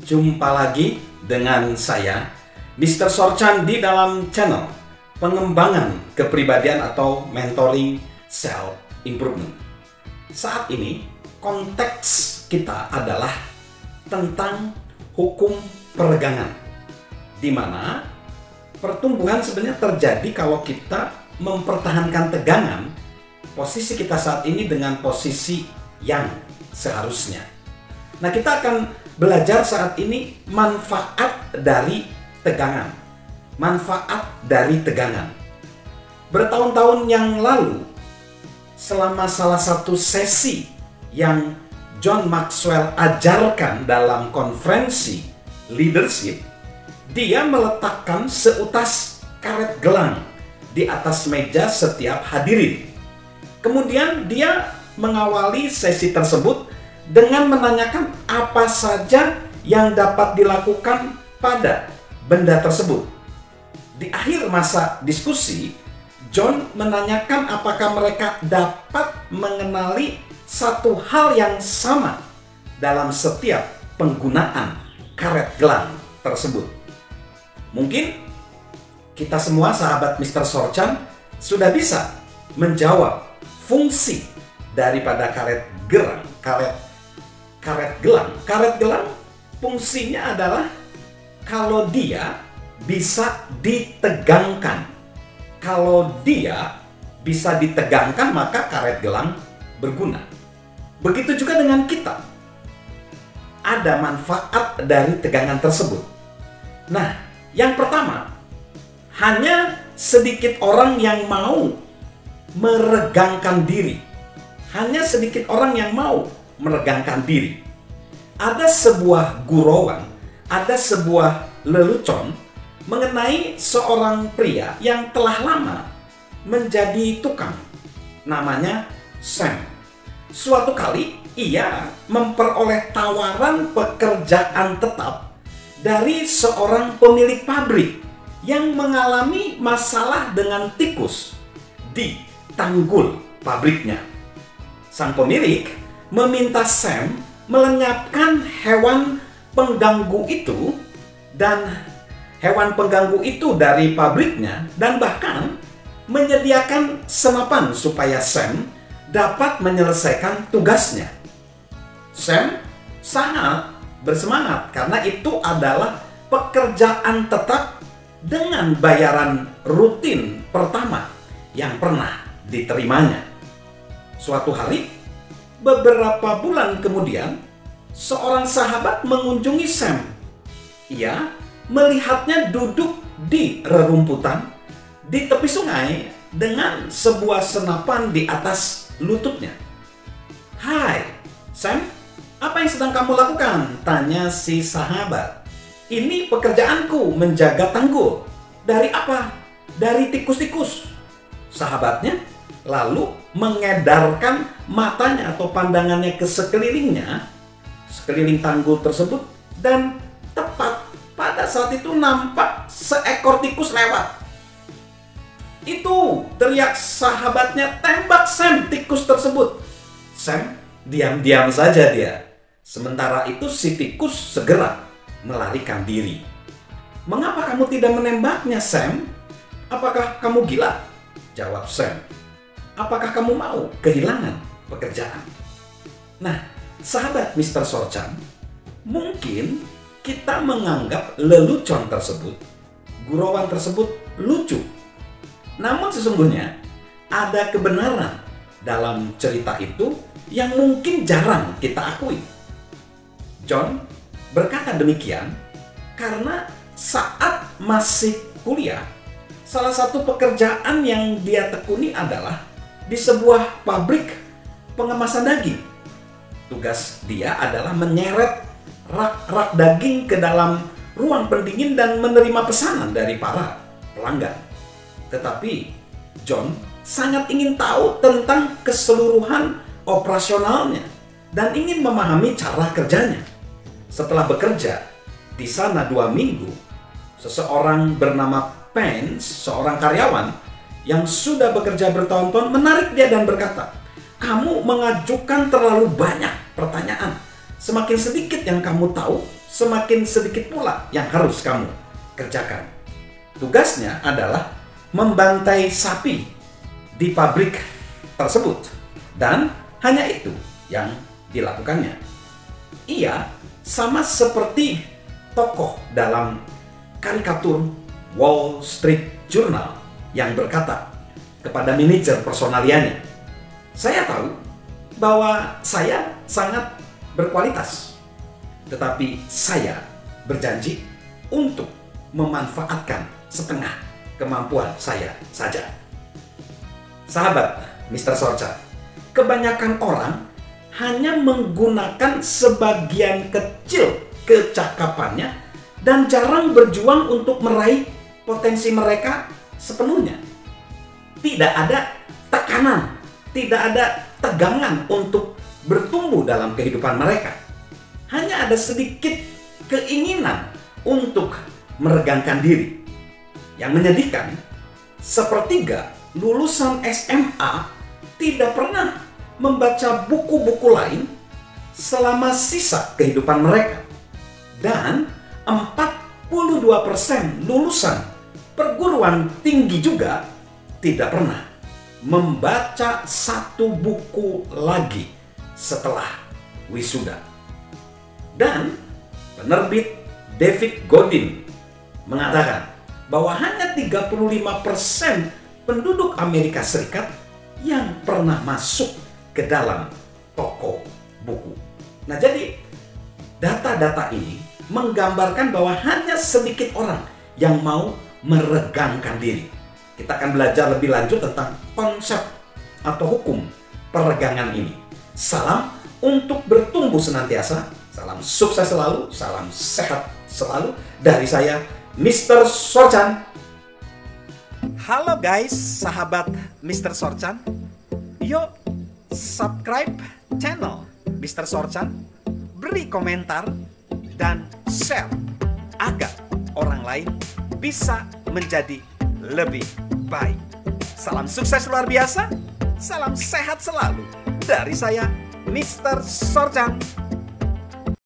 Jumpa lagi dengan saya, Mr. Sorchan, di dalam channel pengembangan kepribadian atau mentoring self improvement. Saat ini konteks kita adalah tentang hukum peregangan, di mana pertumbuhan sebenarnya terjadi kalau kita mempertahankan tegangan posisi kita saat ini dengan posisi yang seharusnya. Nah, kita akan belajar saat ini manfaat dari tegangan. Manfaat dari tegangan. Bertahun-tahun yang lalu, selama salah satu sesi yang John Maxwell ajarkan dalam konferensi leadership, dia meletakkan seutas karet gelang di atas meja setiap hadirin. Kemudian dia mengawali sesi tersebut dengan menanyakan apa saja yang dapat dilakukan pada benda tersebut. Di akhir masa diskusi, John menanyakan apakah mereka dapat mengenali satu hal yang sama dalam setiap penggunaan karet gelang tersebut. Mungkin kita semua sahabat Mr. Sorchan sudah bisa menjawab fungsi daripada karet gelang. Karet gelang fungsinya adalah kalau dia bisa ditegangkan. Kalau dia bisa ditegangkan, maka karet gelang berguna. Begitu juga dengan kita. Ada manfaat dari tegangan tersebut. Nah, yang pertama, hanya sedikit orang yang mau meregangkan diri. Hanya sedikit orang yang mau meregangkan diri. Ada sebuah gurauan, ada sebuah lelucon mengenai seorang pria yang telah lama menjadi tukang. Namanya Sam. Suatu kali ia memperoleh tawaran pekerjaan tetap dari seorang pemilik pabrik yang mengalami masalah dengan tikus di tanggul pabriknya. Sang pemilik meminta Sam melenyapkan hewan pengganggu itu dan hewan pengganggu itu dari pabriknya, dan bahkan menyediakan senapan supaya Sam dapat menyelesaikan tugasnya. Sam sangat bersemangat karena itu adalah pekerjaan tetap dengan bayaran rutin pertama yang pernah diterimanya. Suatu hari, beberapa bulan kemudian, seorang sahabat mengunjungi Sam. Ia melihatnya duduk di rerumputan di tepi sungai dengan sebuah senapan di atas lututnya. "Hai, Sam, apa yang sedang kamu lakukan?" tanya si sahabat. "Ini pekerjaanku, menjaga tanggul." "Dari apa?" "Dari tikus-tikus." Sahabatnya lalu mengedarkan matanya atau pandangannya ke sekelilingnya, sekeliling tanggul tersebut, dan tepat pada saat itu nampak seekor tikus lewat. "Itu!" teriak sahabatnya, "tembak Sam tikus tersebut." Sam diam-diam saja dia. Sementara itu si tikus segera melarikan diri. "Mengapa kamu tidak menembaknya, Sam? Apakah kamu gila?" jawab Sam. "Apakah kamu mau kehilangan pekerjaan?" Nah, sahabat Mr. Sorchan, mungkin kita menganggap lelucon tersebut, gurauan tersebut lucu. Namun sesungguhnya ada kebenaran dalam cerita itu yang mungkin jarang kita akui. John berkata demikian karena saat masih kuliah, salah satu pekerjaan yang dia tekuni adalah di sebuah pabrik pengemasan daging. Tugas dia adalah menyeret rak-rak daging ke dalam ruang pendingin dan menerima pesanan dari para pelanggan. Tetapi John sangat ingin tahu tentang keseluruhan operasionalnya dan ingin memahami cara kerjanya. Setelah bekerja di sana 2 minggu, seseorang bernama Pence, seorang karyawan yang sudah bekerja bertahun-tahun, menarik dia dan berkata, "Kamu mengajukan terlalu banyak pertanyaan. Semakin sedikit yang kamu tahu, semakin sedikit pula yang harus kamu kerjakan. Tugasnya adalah membantai sapi di pabrik tersebut, dan hanya itu yang dilakukannya. Ia sama seperti tokoh dalam karikatur Wall Street Journal yang berkata kepada manajer personalianya, "Saya tahu bahwa saya sangat berkualitas, tetapi saya berjanji untuk memanfaatkan setengah kemampuan saya saja." Sahabat Mr. Sorchan, kebanyakan orang hanya menggunakan sebagian kecil kecakapannya dan jarang berjuang untuk meraih potensi mereka sepenuhnya. Tidak ada tekanan, tidak ada tegangan untuk bertumbuh dalam kehidupan mereka. Hanya ada sedikit keinginan untuk meregangkan diri. Yang menyedihkan, sepertiga lulusan SMA tidak pernah membaca buku-buku lain selama sisa kehidupan mereka. Dan 42% lulusan perguruan tinggi juga tidak pernah membaca satu buku lagi setelah wisuda. Dan penerbit David Godin mengatakan bahwa hanya 35% penduduk Amerika Serikat yang pernah masuk ke dalam toko buku. Nah, jadi data-data ini menggambarkan bahwa hanya sedikit orang yang mau meregangkan diri. Kita akan belajar lebih lanjut tentang konsep atau hukum peregangan ini. Salam untuk bertumbuh senantiasa, salam sukses selalu, salam sehat selalu dari saya, Mr. Sorchan. Halo guys, sahabat Mr. Sorchan. Yuk subscribe channel Mr. Sorchan, beri komentar, dan share agar orang lain bisa menjadi lebih baik. Salam sukses luar biasa, salam sehat selalu dari saya, Mr. Sorchan.